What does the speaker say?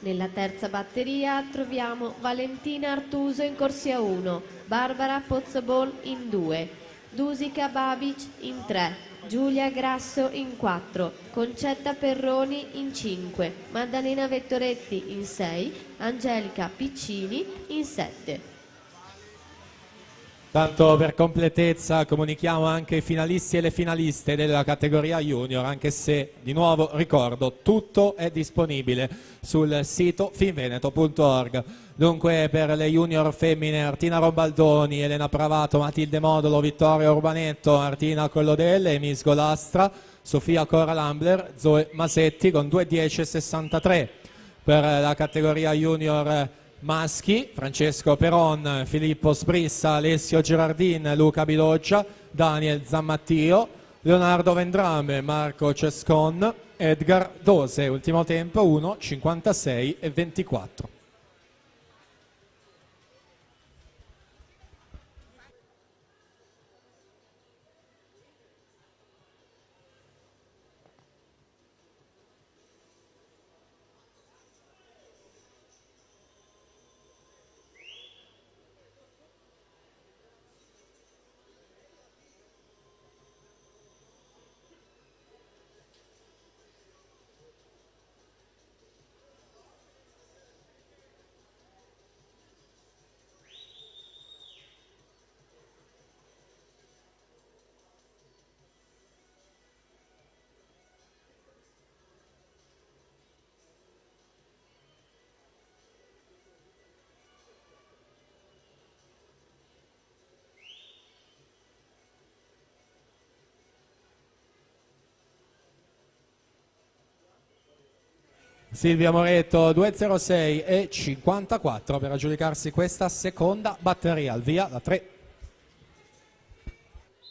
Nella terza batteria troviamo Valentina Artuso in corsia 1, Barbara Pozzobon in 2, Dusica Babic in 3, Giulia Grasso in 4, Concetta Perroni in 5, Maddalena Vettoretti in 6, Angelica Piccini in 7. Tanto per completezza comunichiamo anche i finalisti e le finaliste della categoria junior, anche se di nuovo ricordo tutto è disponibile sul sito finveneto.org. Dunque per le junior femmine Artina Robaldoni, Elena Pravato, Matilde Modolo, Vittoria Urbanetto, Martina Collodelle, Emis Golastra, Sofia Cora Lambler, Zoe Masetti con 2:10,63. Per la categoria junior maschi, Francesco Peron, Filippo Sprissa, Alessio Girardin, Luca Biloggia, Daniel Zammattio, Leonardo Vendrame, Marco Cescon, Edgar Dose, ultimo tempo 1:56,24. Silvia Moretto 2:06,54 per aggiudicarsi questa seconda batteria. Al via la 3.